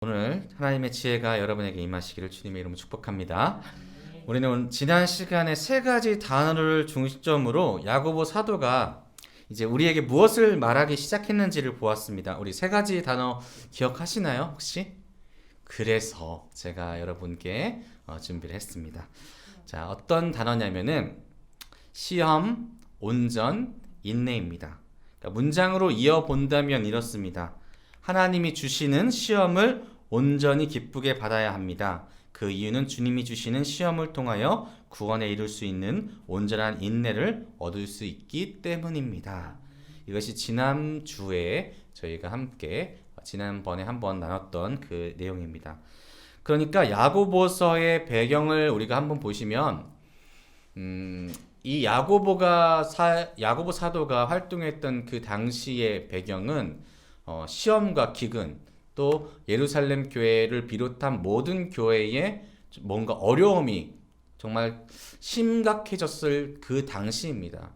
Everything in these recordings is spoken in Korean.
오늘 하나님의 지혜가 여러분에게 임하시기를 주님의 이름으로 축복합니다. 우리는 지난 시간에 세 가지 단어를 중점으로 야고보 사도가 이제 우리에게 무엇을 말하기 시작했는지를 보았습니다. 우리 세 가지 단어 기억하시나요? 혹시? 그래서 제가 여러분께 준비를 했습니다. 자, 어떤 단어냐면은 시험, 온전, 인내입니다. 그러니까 문장으로 이어본다면 이렇습니다. 하나님이 주시는 시험을 온전히 기쁘게 받아야 합니다. 그 이유는 주님이 주시는 시험을 통하여 구원에 이룰 수 있는 온전한 인내를 얻을 수 있기 때문입니다. 이것이 지난주에 저희가 함께 지난번에 한번 나눴던 그 내용입니다. 그러니까 야고보서의 배경을 우리가 한번 보시면 이 야고보 사도가 활동했던 그 당시의 배경은 시험과 기근, 또 예루살렘 교회를 비롯한 모든 교회에 뭔가 어려움이 정말 심각해졌을 그 당시입니다.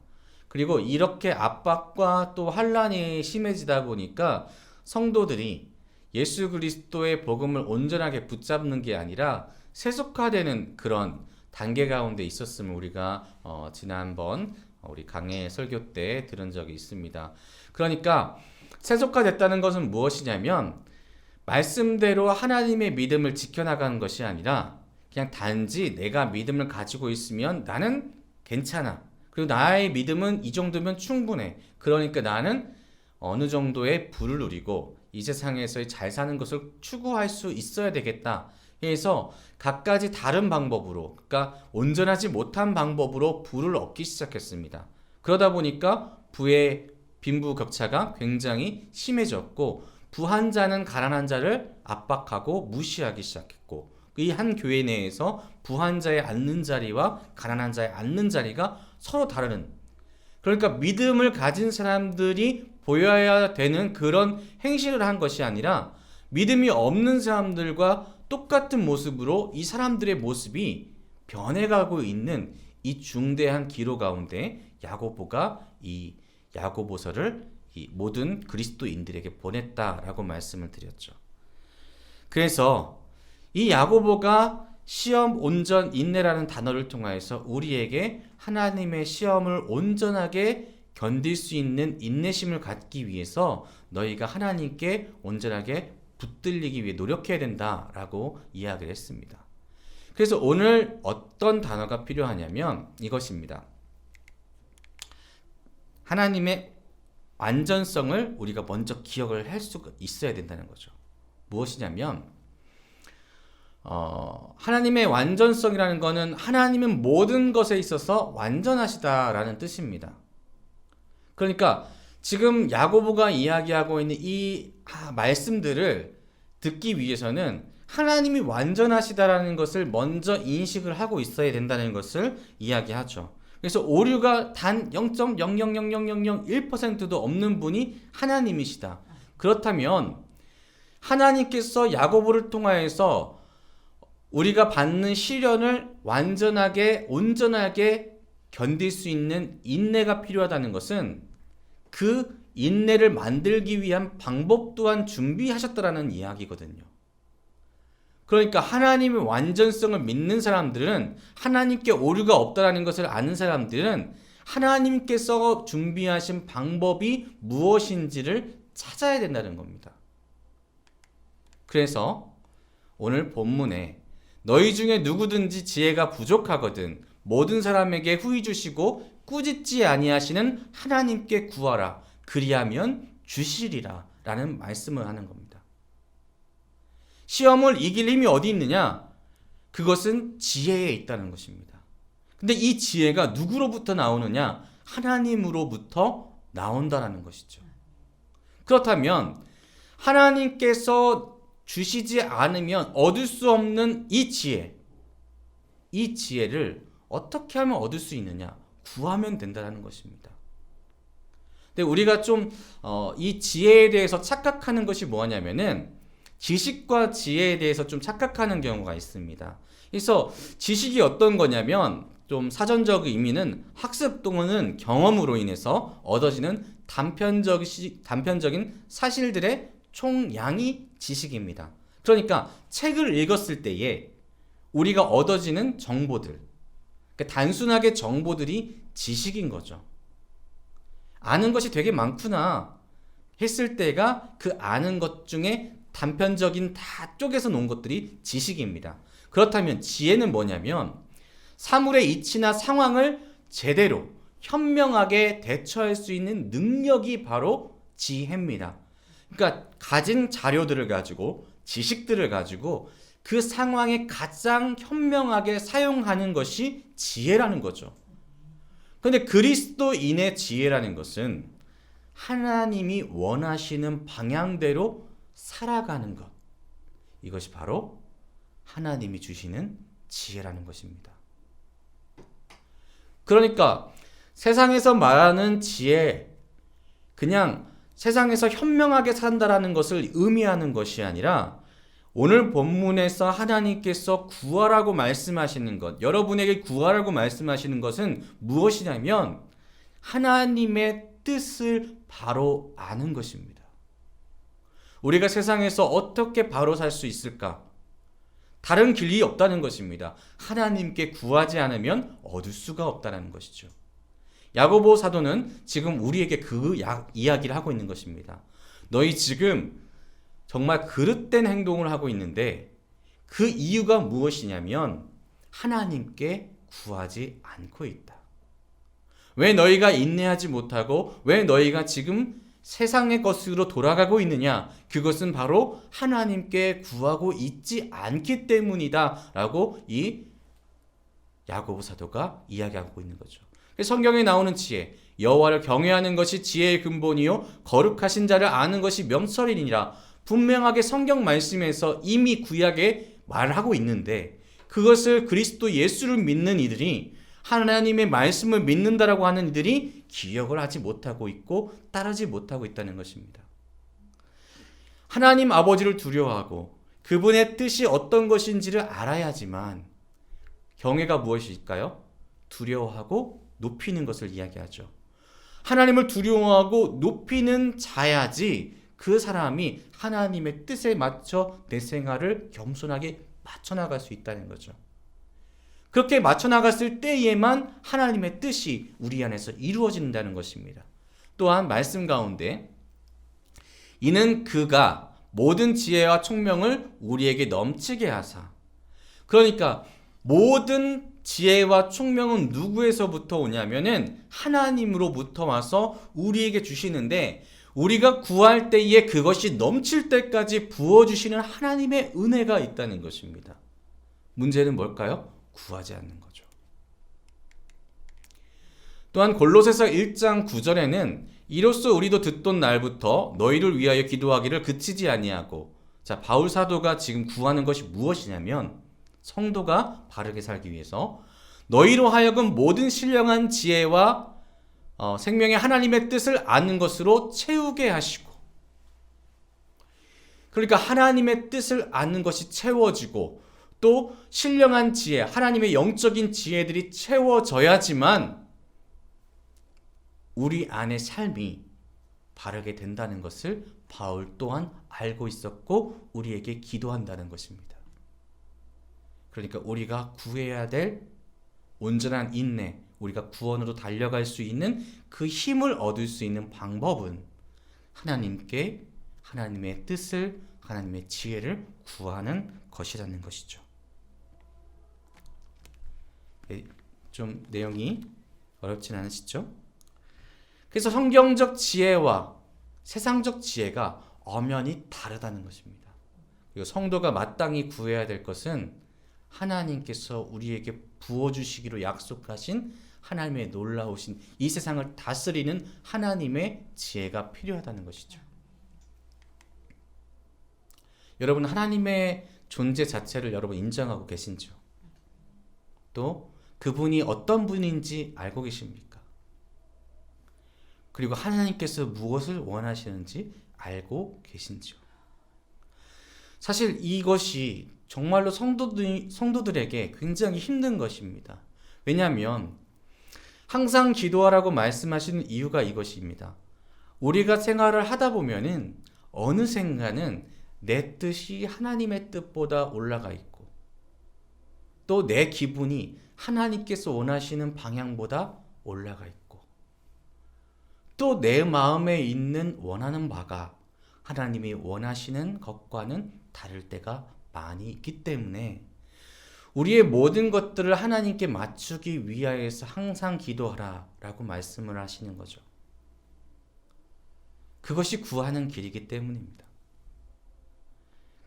그리고 이렇게 압박과 또 환란이 심해지다 보니까 성도들이 예수 그리스도의 복음을 온전하게 붙잡는 게 아니라 세속화되는 그런 단계 가운데 있었음을 우리가 지난번 우리 강해 설교 때 들은 적이 있습니다. 그러니까 세속화됐다는 것은 무엇이냐면 말씀대로 하나님의 믿음을 지켜나가는 것이 아니라 그냥 단지 내가 믿음을 가지고 있으면 나는 괜찮아. 그리고 나의 믿음은 이 정도면 충분해. 그러니까 나는 어느 정도의 부를 누리고 이 세상에서의 잘 사는 것을 추구할 수 있어야 되겠다. 그래서 각가지 다른 방법으로, 그러니까 온전하지 못한 방법으로 부를 얻기 시작했습니다. 그러다 보니까 부의 빈부격차가 굉장히 심해졌고 부한 자는 가난한 자를 압박하고 무시하기 시작했고 이 한 교회 내에서 부한 자의 앉는 자리와 가난한 자의 앉는 자리가 서로 다른, 그러니까 믿음을 가진 사람들이 보여야 되는 그런 행실을 한 것이 아니라 믿음이 없는 사람들과 똑같은 모습으로 이 사람들의 모습이 변해가고 있는 이 중대한 기로 가운데 야고보가 이 야고보서를 이 모든 그리스도인들에게 보냈다라고 말씀을 드렸죠. 그래서 이 야고보가 시험, 온전, 인내라는 단어를 통하여서 우리에게 하나님의 시험을 온전하게 견딜 수 있는 인내심을 갖기 위해서 너희가 하나님께 온전하게 붙들리기 위해 노력해야 된다라고 이야기를 했습니다. 그래서 오늘 어떤 단어가 필요하냐면 이것입니다. 하나님의 완전성을 우리가 먼저 기억을 할 수가 있어야 된다는 거죠. 무엇이냐면 하나님의 완전성이라는 것은 하나님은 모든 것에 있어서 완전하시다라는 뜻입니다. 그러니까 지금 야고보가 이야기하고 있는 이 말씀들을 듣기 위해서는 하나님이 완전하시다라는 것을 먼저 인식을 하고 있어야 된다는 것을 이야기하죠. 그래서 오류가 단 0.0000001%도 없는 분이 하나님이시다. 그렇다면 하나님께서 야고보를 통하여서 우리가 받는 시련을 완전하게 온전하게 견딜 수 있는 인내가 필요하다는 것은 그 인내를 만들기 위한 방법 또한 준비하셨다라는 이야기거든요. 그러니까 하나님의 완전성을 믿는 사람들은, 하나님께 오류가 없다라는 것을 아는 사람들은 하나님께서 준비하신 방법이 무엇인지를 찾아야 된다는 겁니다. 그래서 오늘 본문에 너희 중에 누구든지 지혜가 부족하거든 모든 사람에게 후히 주시고 꾸짖지 아니하시는 하나님께 구하라. 그리하면 주시리라 라는 말씀을 하는 겁니다. 시험을 이길 힘이 어디 있느냐? 그것은 지혜에 있다는 것입니다. 근데 이 지혜가 누구로부터 나오느냐? 하나님으로부터 나온다는 것이죠. 그렇다면 하나님께서 주시지 않으면 얻을 수 없는 이 지혜를 어떻게 하면 얻을 수 있느냐? 구하면 된다는 것입니다. 근데 우리가 좀 이 지혜에 대해서 착각하는 것이 뭐냐면은 지식과 지혜에 대해서 좀 착각하는 경우가 있습니다. 그래서 지식이 어떤 거냐면 좀 사전적 의미는 학습 또는 경험으로 인해서 얻어지는 단편적인 사실들의 총량이 지식입니다. 그러니까 책을 읽었을 때에 우리가 얻어지는 정보들, 그러니까 단순하게 정보들이 지식인 거죠. 아는 것이 되게 많구나 했을 때가 그 아는 것 중에 단편적인 다 쪼개서 놓은 것들이 지식입니다. 그렇다면 지혜는 뭐냐면 사물의 이치나 상황을 제대로 현명하게 대처할 수 있는 능력이 바로 지혜입니다. 그러니까 가진 자료들을 가지고 지식들을 가지고 그 상황에 가장 현명하게 사용하는 것이 지혜라는 거죠. 그런데 그리스도인의 지혜라는 것은 하나님이 원하시는 방향대로 살아가는 것. 이것이 바로 하나님이 주시는 지혜라는 것입니다. 그러니까 세상에서 말하는 지혜, 그냥 세상에서 현명하게 산다라는 것을 의미하는 것이 아니라 오늘 본문에서 하나님께서 구하라고 말씀하시는 것, 여러분에게 구하라고 말씀하시는 것은 무엇이냐면 하나님의 뜻을 바로 아는 것입니다. 우리가 세상에서 어떻게 바로 살 수 있을까? 다른 길이 없다는 것입니다. 하나님께 구하지 않으면 얻을 수가 없다는 것이죠. 야고보 사도는 지금 우리에게 그 이야기를 하고 있는 것입니다. 너희 지금 정말 그릇된 행동을 하고 있는데 그 이유가 무엇이냐면 하나님께 구하지 않고 있다. 왜 너희가 인내하지 못하고 왜 너희가 지금 세상의 것으로 돌아가고 있느냐? 그것은 바로 하나님께 구하고 있지 않기 때문이다 라고 이 야고보 사도가 이야기하고 있는 거죠. 성경에 나오는 지혜, 여호와를 경외하는 것이 지혜의 근본이요 거룩하신 자를 아는 것이 명철이니라. 분명하게 성경 말씀에서 이미 구약에 말하고 있는데 그것을 그리스도 예수를 믿는 이들이 하나님의 말씀을 믿는다라고 하는 이들이 기억을 하지 못하고 있고 따르지 못하고 있다는 것입니다. 하나님 아버지를 두려워하고 그분의 뜻이 어떤 것인지를 알아야지만 경외가 무엇일까요? 두려워하고 높이는 것을 이야기하죠. 하나님을 두려워하고 높이는 자야지 그 사람이 하나님의 뜻에 맞춰 내 생활을 겸손하게 맞춰나갈 수 있다는 거죠. 그렇게 맞춰나갔을 때에만 하나님의 뜻이 우리 안에서 이루어진다는 것입니다. 또한 말씀 가운데 이는 그가 모든 지혜와 총명을 우리에게 넘치게 하사, 그러니까 모든 지혜와 총명은 누구에서부터 오냐면은 하나님으로부터 와서 우리에게 주시는데 우리가 구할 때에 그것이 넘칠 때까지 부어주시는 하나님의 은혜가 있다는 것입니다. 문제는 뭘까요? 구하지 않는 거죠. 또한 골로새서 1장 9절에는 이로써 우리도 듣던 날부터 너희를 위하여 기도하기를 그치지 아니하고, 자, 바울 사도가 지금 구하는 것이 무엇이냐면 성도가 바르게 살기 위해서 너희로 하여금 모든 신령한 지혜와 생명의 하나님의 뜻을 아는 것으로 채우게 하시고, 그러니까 하나님의 뜻을 아는 것이 채워지고 또 신령한 지혜, 하나님의 영적인 지혜들이 채워져야지만 우리 안의 삶이 바르게 된다는 것을 바울 또한 알고 있었고 우리에게 기도한다는 것입니다. 그러니까 우리가 구해야 될 온전한 인내, 우리가 구원으로 달려갈 수 있는 그 힘을 얻을 수 있는 방법은 하나님께 하나님의 뜻을, 하나님의 지혜를 구하는 것이라는 것이죠. 좀 내용이 어렵진 않으시죠? 그래서 성경적 지혜와 세상적 지혜가 엄연히 다르다는 것입니다. 그리고 성도가 마땅히 구해야 될 것은 하나님께서 우리에게 부어주시기로 약속하신 하나님의 놀라우신 이 세상을 다스리는 하나님의 지혜가 필요하다는 것이죠. 여러분, 하나님의 존재 자체를 여러분 인정하고 계신지요? 또 그분이 어떤 분인지 알고 계십니까? 그리고 하나님께서 무엇을 원하시는지 알고 계신지요? 사실 이것이 정말로 성도들에게 굉장히 힘든 것입니다. 왜냐하면 항상 기도하라고 말씀하시는 이유가 이것입니다. 우리가 생활을 하다 보면은 어느샌가는 내 뜻이 하나님의 뜻보다 올라가 있고 또 내 기분이 하나님께서 원하시는 방향보다 올라가 있고 또 내 마음에 있는 원하는 바가 하나님이 원하시는 것과는 다를 때가 많이 있기 때문에 우리의 모든 것들을 하나님께 맞추기 위하여서 항상 기도하라 라고 말씀을 하시는 거죠. 그것이 구하는 길이기 때문입니다.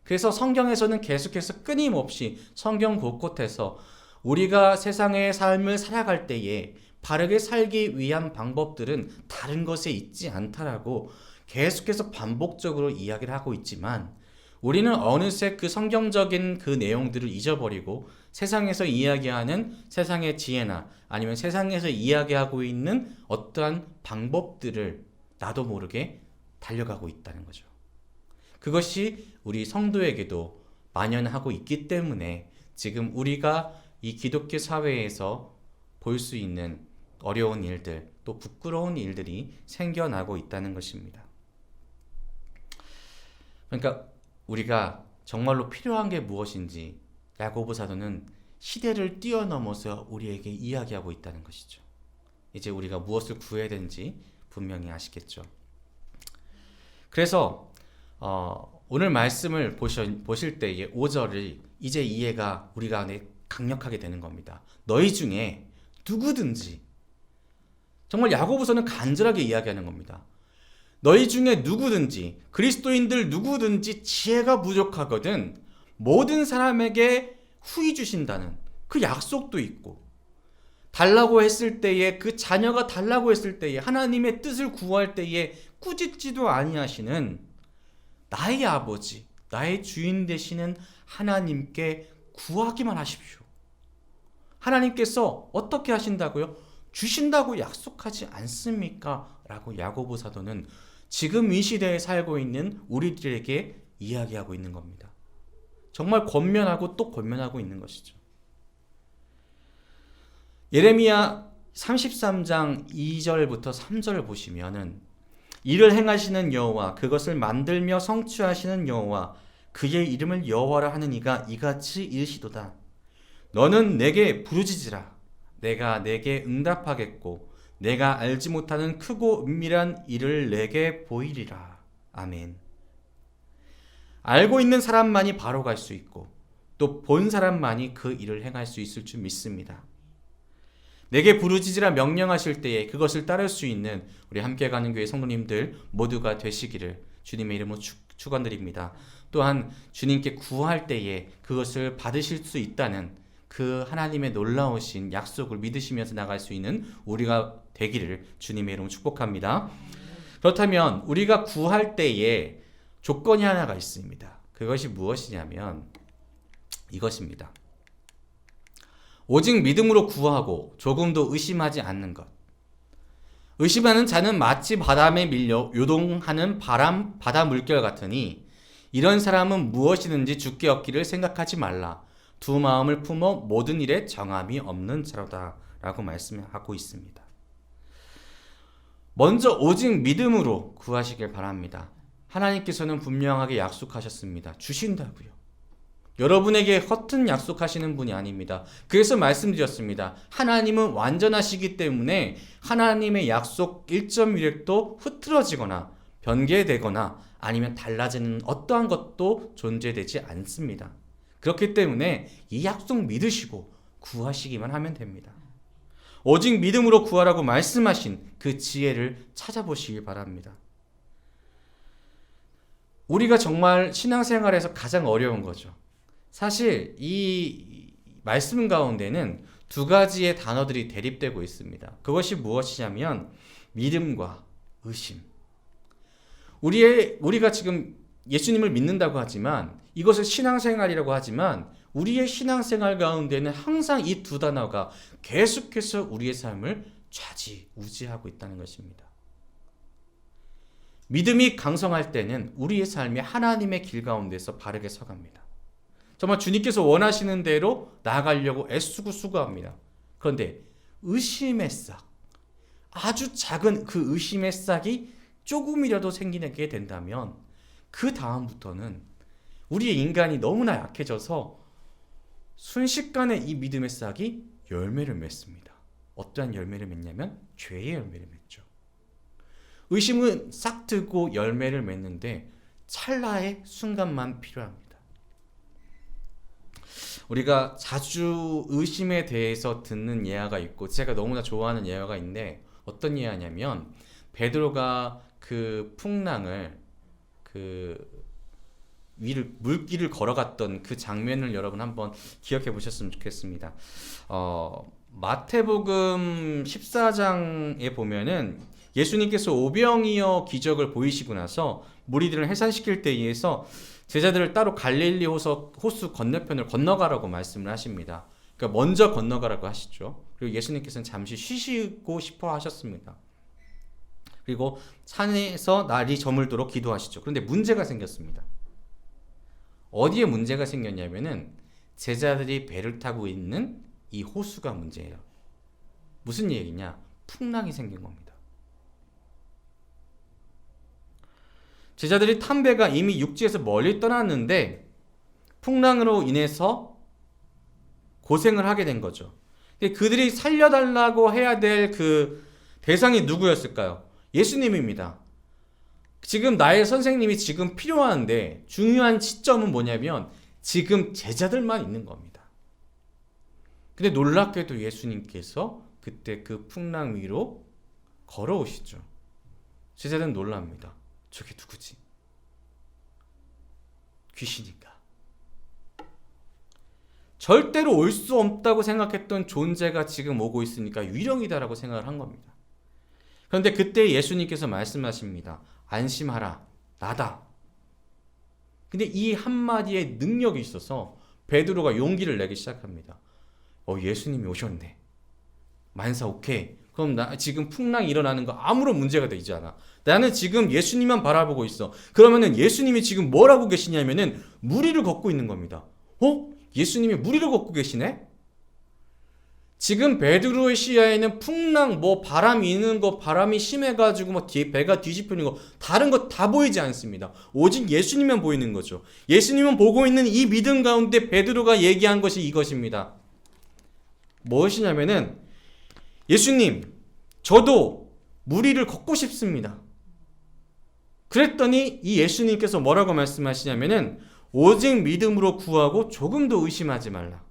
그래서 성경에서는 계속해서 끊임없이 성경 곳곳에서 우리가 세상의 삶을 살아갈 때에 바르게 살기 위한 방법들은 다른 것에 있지 않다라고 계속해서 반복적으로 이야기를 하고 있지만 우리는 어느새 그 성경적인 그 내용들을 잊어버리고 세상에서 이야기하는 세상의 지혜나 아니면 세상에서 이야기하고 있는 어떠한 방법들을 나도 모르게 달려가고 있다는 거죠. 그것이 우리 성도에게도 만연하고 있기 때문에 지금 우리가 이 기독교 사회에서 볼 수 있는 어려운 일들, 또 부끄러운 일들이 생겨나고 있다는 것입니다. 그러니까 우리가 정말로 필요한 게 무엇인지 야고보 사도는 시대를 뛰어넘어서 우리에게 이야기하고 있다는 것이죠. 이제 우리가 무엇을 구해야 되는지 분명히 아시겠죠. 그래서 오늘 말씀을 보실 때의 5절을 이제 이해가 우리가 안에 강력하게 되는 겁니다. 너희 중에 누구든지, 정말 야고보서는 간절하게 이야기하는 겁니다. 너희 중에 누구든지, 그리스도인들 누구든지 지혜가 부족하거든 모든 사람에게 후히 주신다는 그 약속도 있고, 달라고 했을 때에, 그 자녀가 달라고 했을 때에, 하나님의 뜻을 구할 때에 꾸짖지도 아니하시는 나의 아버지, 나의 주인 되시는 하나님께 구하기만 하십시오. 하나님께서 어떻게 하신다고요? 주신다고 약속하지 않습니까? 라고 야고보 사도는 지금 이 시대에 살고 있는 우리들에게 이야기하고 있는 겁니다. 정말 권면하고 또 권면하고 있는 것이죠. 예레미야 33장 2절부터 3절을 보시면은 이를 행하시는 여호와, 그것을 만들며 성취하시는 여호와, 그의 이름을 여호와라 하는 이가 이같이 이르시도다. 너는 내게 부르짖으라. 내가 내게 응답하겠고 내가 알지 못하는 크고 은밀한 일을 내게 보이리라. 아멘. 알고 있는 사람만이 바로 갈 수 있고 또 본 사람만이 그 일을 행할 수 있을 줄 믿습니다. 내게 부르짖으라 명령하실 때에 그것을 따를 수 있는 우리 함께 가는 교회 성도님들 모두가 되시기를 주님의 이름으로 축원드립니다. 또한 주님께 구할 때에 그것을 받으실 수 있다는 그 하나님의 놀라우신 약속을 믿으시면서 나갈 수 있는 우리가 되기를 주님의 이름으로 축복합니다. 그렇다면 우리가 구할 때에 조건이 하나가 있습니다. 그것이 무엇이냐면 이것입니다. 오직 믿음으로 구하고 조금도 의심하지 않는 것. 의심하는 자는 마치 바람에 밀려 요동하는 바다 물결 같으니 이런 사람은 무엇이든지 주께 얻기를 생각하지 말라. 두 마음을 품어 모든 일에 정함이 없는 자로다 라고 말씀하고 있습니다. 먼저 오직 믿음으로 구하시길 바랍니다. 하나님께서는 분명하게 약속하셨습니다. 주신다고요. 여러분에게 허튼 약속하시는 분이 아닙니다. 그래서 말씀드렸습니다. 하나님은 완전하시기 때문에 하나님의 약속 1.1획도 흐트러지거나 변개되거나 아니면 달라지는 어떠한 것도 존재되지 않습니다. 그렇기 때문에 이 약속 믿으시고 구하시기만 하면 됩니다. 오직 믿음으로 구하라고 말씀하신 그 지혜를 찾아보시기 바랍니다. 우리가 정말 신앙생활에서 가장 어려운 거죠. 사실 이 말씀 가운데는 두 가지의 단어들이 대립되고 있습니다. 그것이 무엇이냐면 믿음과 의심. 우리가 지금 예수님을 믿는다고 하지만 이것을 신앙생활이라고 하지만 우리의 신앙생활 가운데는 항상 이 두 단어가 계속해서 우리의 삶을 좌지우지하고 있다는 것입니다. 믿음이 강성할 때는 우리의 삶이 하나님의 길 가운데서 바르게 서갑니다. 정말 주님께서 원하시는 대로 나아가려고 애쓰고 수고합니다. 그런데 의심의 싹, 아주 작은 그 의심의 싹이 조금이라도 생기게 된다면 그 다음부터는 우리의 인간이 너무나 약해져서 순식간에 이 믿음의 싹이 열매를 맺습니다. 어떠한 열매를 맺냐면 죄의 열매를 맺죠. 의심은 싹트고 열매를 맺는데 찰나의 순간만 필요합니다. 우리가 자주 의심에 대해서 듣는 예화가 있고 제가 너무나 좋아하는 예화가 있는데 어떤 예화냐면 베드로가 그 풍랑을 물길을 걸어갔던 그 장면을 여러분 한번 기억해 보셨으면 좋겠습니다. 마태복음 14장에 보면은 예수님께서 오병이어 기적을 보이시고 나서 무리들을 해산시킬 때에서 제자들을 따로 갈릴리 호수 건너편을 건너가라고 말씀을 하십니다. 그러니까 먼저 건너가라고 하시죠. 그리고 예수님께서는 잠시 쉬시고 싶어 하셨습니다. 그리고 산에서 날이 저물도록 기도하시죠. 그런데 문제가 생겼습니다. 어디에 문제가 생겼냐면은 제자들이 배를 타고 있는 이 호수가 문제예요. 무슨 얘기냐? 풍랑이 생긴 겁니다. 제자들이 탄 배가 이미 육지에서 멀리 떠났는데 풍랑으로 인해서 고생을 하게 된 거죠. 근데 그들이 살려달라고 해야 될 그 대상이 누구였을까요? 예수님입니다. 지금 나의 선생님이 지금 필요한데 중요한 시점은 뭐냐면 지금 제자들만 있는 겁니다. 근데 놀랍게도 예수님께서 그때 그 풍랑 위로 걸어오시죠. 제자들은 놀랍니다. 저게 누구지? 귀신인가? 절대로 올 수 없다고 생각했던 존재가 지금 오고 있으니까 유령이다라고 생각을 한 겁니다. 그런데 그때 예수님께서 말씀하십니다. 안심하라, 나다. 근데 이 한마디에 능력이 있어서 베드로가 용기를 내기 시작합니다. 예수님이 오셨네. 만사 오케이. 그럼 나 지금 풍랑이 일어나는 거 아무런 문제가 되지 않아. 나는 지금 예수님만 바라보고 있어. 그러면은 예수님이 지금 뭘 하고 계시냐면은 무리를 걷고 있는 겁니다. 예수님이 무리를 걷고 계시네? 지금 베드로의 시야에는 풍랑, 바람이 있는 거, 바람이 심해가지고 배가 뒤집히는 거, 다른 거 다 보이지 않습니다. 오직 예수님만 보이는 거죠. 예수님은 보고 있는 이 믿음 가운데 베드로가 얘기한 것이 이것입니다. 무엇이냐면은 예수님, 저도 무리를 걷고 싶습니다. 그랬더니 이 예수님께서 뭐라고 말씀하시냐면은 오직 믿음으로 구하고 조금도 의심하지 말라.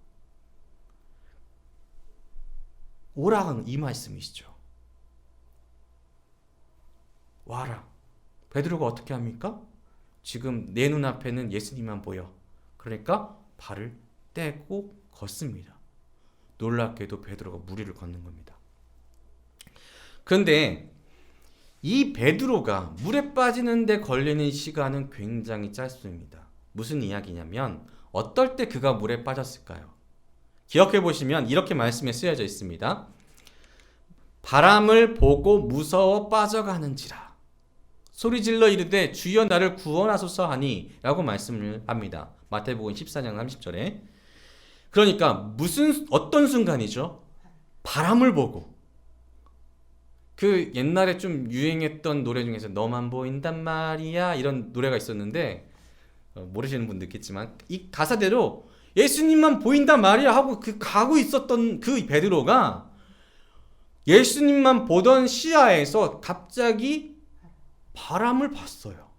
오라 이 말씀이시죠. 와라. 베드로가 어떻게 합니까? 지금 내 눈앞에는 예수님만 보여. 그러니까 발을 떼고 걷습니다. 놀랍게도 베드로가 무리를 걷는 겁니다. 그런데 이 베드로가 물에 빠지는데 걸리는 시간은 굉장히 짧습니다. 무슨 이야기냐면 어떨 때 그가 물에 빠졌을까요? 기억해 보시면 이렇게 말씀에 쓰여져 있습니다. 바람을 보고 무서워 빠져가는지라 소리질러 이르되 주여 나를 구원하소서 하니 라고 말씀을 합니다. 마태복음 14장 30절에. 그러니까 어떤 순간이죠? 바람을 보고. 그 옛날에 좀 유행했던 노래 중에서 너만 보인단 말이야 이런 노래가 있었는데 모르시는 분도 있겠지만 이 가사대로 예수님만 보인단 말이야 하고 가고 있었던 그 베드로가 예수님만 보던 시야에서 갑자기 바람을 봤어요.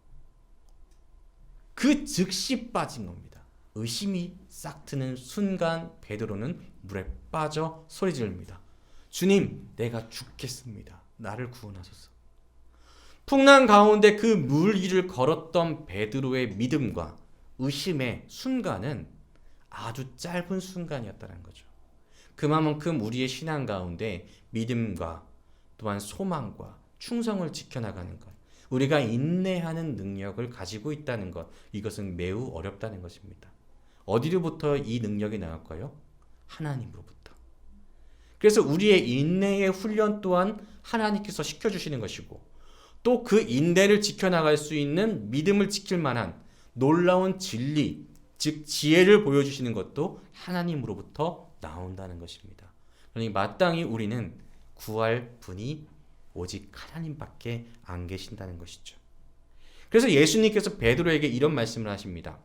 그 즉시 빠진 겁니다. 의심이 싹 트는 순간 베드로는 물에 빠져 소리 지릅니다. 주님, 내가 죽겠습니다. 나를 구원하소서. 풍랑 가운데 그 물 위를 걸었던 베드로의 믿음과 의심의 순간은 아주 짧은 순간이었다는 거죠. 그만큼 우리의 신앙 가운데 믿음과 또한 소망과 충성을 지켜나가는 것, 우리가 인내하는 능력을 가지고 있다는 것, 이것은 매우 어렵다는 것입니다. 어디로부터 이 능력이 나올까요? 하나님으로부터. 그래서 우리의 인내의 훈련 또한 하나님께서 시켜주시는 것이고 또 그 인내를 지켜나갈 수 있는 믿음을 지킬 만한 놀라운 진리, 즉 지혜를 보여주시는 것도 하나님으로부터 나온다는 것입니다. 그러니 마땅히 우리는 구할 분이 오직 하나님밖에 안 계신다는 것이죠. 그래서 예수님께서 베드로에게 이런 말씀을 하십니다.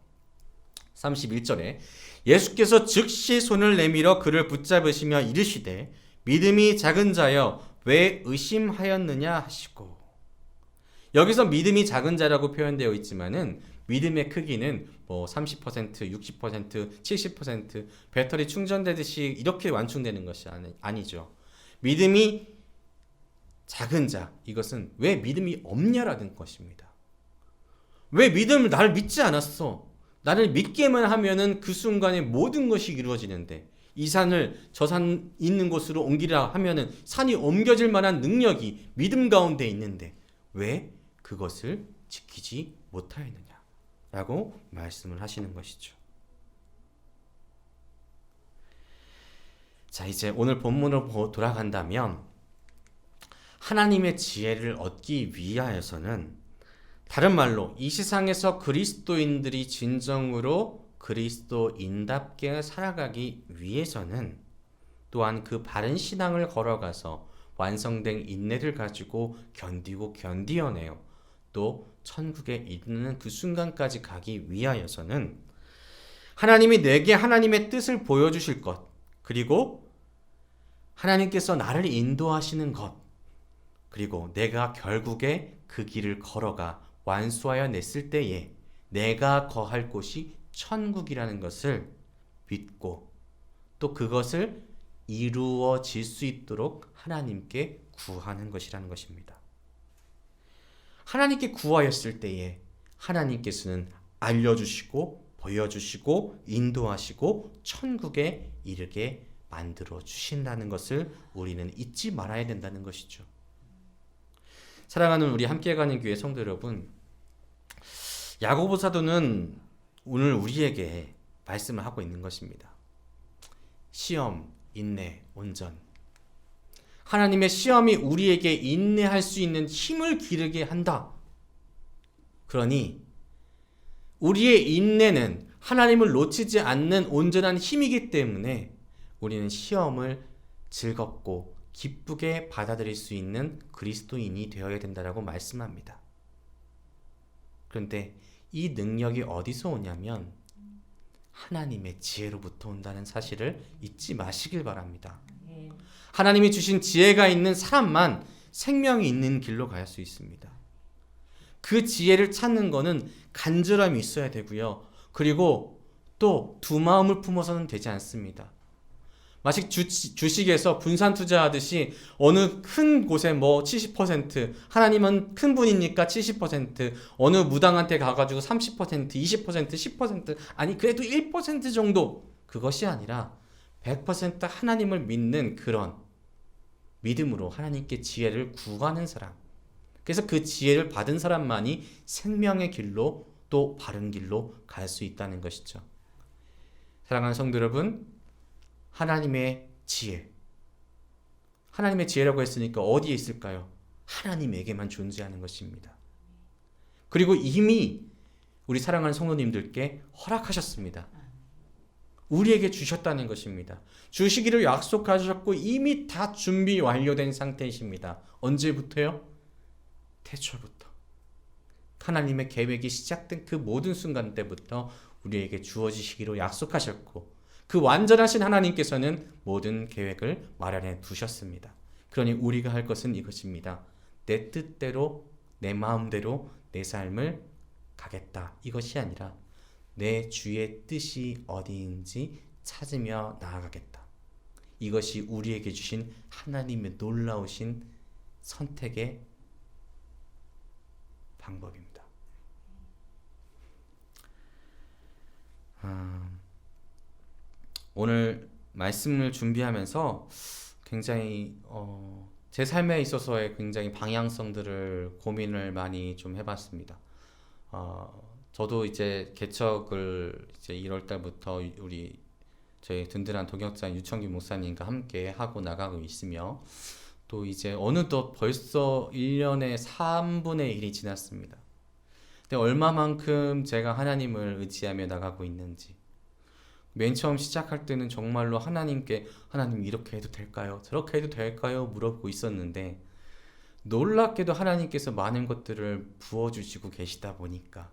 31절에 예수께서 즉시 손을 내밀어 그를 붙잡으시며 이르시되 믿음이 작은 자여 왜 의심하였느냐 하시고, 여기서 믿음이 작은 자라고 표현되어 있지만은 믿음의 크기는 뭐 30%, 60%, 70% 배터리 충전되듯이 이렇게 완충되는 것이 아니죠. 믿음이 작은 자, 이것은 왜 믿음이 없냐라는 것입니다. 왜 믿음을 나를 믿지 않았어? 나를 믿게만 하면은 그 순간에 모든 것이 이루어지는데, 이 산을 저 산 있는 곳으로 옮기라 하면은 산이 옮겨질 만한 능력이 믿음 가운데 있는데 왜 그것을 지키지 못하였느냐라고 말씀을 하시는 것이죠. 자, 이제 오늘 본문으로 돌아간다면 하나님의 지혜를 얻기 위하여서는, 다른 말로 이 세상에서 그리스도인들이 진정으로 그리스도인답게 살아가기 위해서는 또한 그 바른 신앙을 걸어가서 완성된 인내를 가지고 견디어내요. 또 천국에 이르는 그 순간까지 가기 위하여서는 하나님이 내게 하나님의 뜻을 보여주실 것, 그리고 하나님께서 나를 인도하시는 것, 그리고 내가 결국에 그 길을 걸어가 완수하여 냈을 때에 내가 거할 곳이 천국이라는 것을 믿고 또 그것을 이루어질 수 있도록 하나님께 구하는 것이라는 것입니다. 하나님께 구하였을 때에 하나님께서는 알려주시고 보여주시고 인도하시고 천국에 이르게 만들어 주신다는 것을 우리는 잊지 말아야 된다는 것이죠. 사랑하는 우리 함께 가는 교회 성도 여러분, 야고보 사도는 오늘 우리에게 말씀을 하고 있는 것입니다. 시험, 인내, 온전. 하나님의 시험이 우리에게 인내할 수 있는 힘을 기르게 한다. 그러니 우리의 인내는 하나님을 놓치지 않는 온전한 힘이기 때문에 우리는 시험을 즐겁고 기쁘게 받아들일 수 있는 그리스도인이 되어야 된다라고 말씀합니다. 그런데 이 능력이 어디서 오냐면 하나님의 지혜로부터 온다는 사실을 잊지 마시길 바랍니다. 하나님이 주신 지혜가 있는 사람만 생명이 있는 길로 갈 수 있습니다. 그 지혜를 찾는 거는 간절함이 있어야 되고요. 그리고 또 두 마음을 품어서는 되지 않습니다. 마치 주식에서 분산 투자하듯이 어느 큰 곳에 뭐 70%, 하나님은 큰 분이니까 70%, 어느 무당한테 가가지고 30%, 20%, 10%, 아니 그래도 1% 정도, 그것이 아니라 100% 하나님을 믿는 그런 믿음으로 하나님께 지혜를 구하는 사람, 그래서 그 지혜를 받은 사람만이 생명의 길로 또 바른 길로 갈 수 있다는 것이죠. 사랑하는 성도 여러분, 하나님의 지혜, 하나님의 지혜라고 했으니까 어디에 있을까요? 하나님에게만 존재하는 것입니다. 그리고 이미 우리 사랑하는 성도님들께 허락하셨습니다. 우리에게 주셨다는 것입니다. 주시기를 약속하셨고 이미 다 준비 완료된 상태이십니다. 언제부터요? 태초부터. 하나님의 계획이 시작된 그 모든 순간 때부터 우리에게 주어지시기로 약속하셨고, 그 완전하신 하나님께서는 모든 계획을 마련해 두셨습니다. 그러니 우리가 할 것은 이것입니다. 내 뜻대로, 내 마음대로 내 삶을 가겠다, 이것이 아니라 내 주의 뜻이 어디인지 찾으며 나아가겠다. 이것이 우리에게 주신 하나님의 놀라우신 선택의 방법입니다. 오늘 말씀을 준비하면서 굉장히 제 삶에 있어서의 굉장히 방향성들을 고민을 많이 좀 해봤습니다. 저도 이제 개척을 이제 1월 달부터 저희 든든한 동역자 유청기 목사님과 함께 하고 나가고 있으며, 또 이제 어느덧 벌써 1년의 3분의 1이 지났습니다. 근데 얼마만큼 제가 하나님을 의지하며 나가고 있는지, 맨 처음 시작할 때는 정말로 하나님께 하나님 이렇게 해도 될까요? 저렇게 해도 될까요? 물어보고 있었는데, 놀랍게도 하나님께서 많은 것들을 부어주시고 계시다 보니까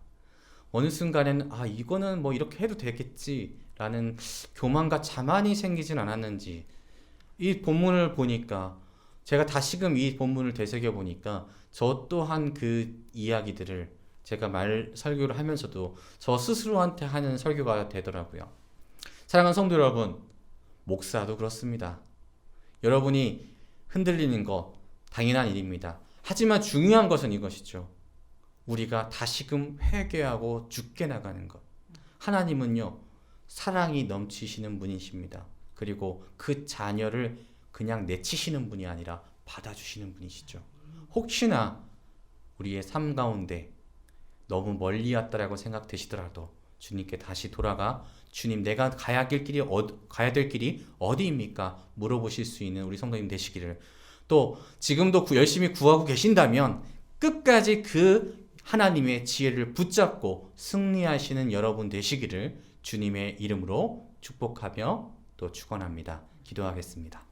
어느 순간에는 이거는 뭐 이렇게 해도 되겠지라는 교만과 자만이 생기진 않았는지, 이 본문을 보니까, 제가 다시금 이 본문을 되새겨 보니까 저 또한 그 이야기들을 제가 설교를 하면서도 저 스스로한테 하는 설교가 되더라고요. 사랑하는 성도 여러분, 목사도 그렇습니다. 여러분이 흔들리는 거 당연한 일입니다. 하지만 중요한 것은 이것이죠. 우리가 다시금 회개하고 죽게 나가는 것. 하나님은요, 사랑이 넘치시는 분이십니다. 그리고 그 자녀를 그냥 내치시는 분이 아니라 받아주시는 분이시죠. 혹시나 우리의 삶 가운데 너무 멀리 왔다라고 생각되시더라도 주님께 다시 돌아가 주님, 내가 가야 될 길이 어디입니까? 물어보실 수 있는 우리 성도님 되시기를, 또 지금도 열심히 구하고 계신다면 끝까지 그 하나님의 지혜를 붙잡고 승리하시는 여러분 되시기를 주님의 이름으로 축복하며 또 축원합니다. 기도하겠습니다.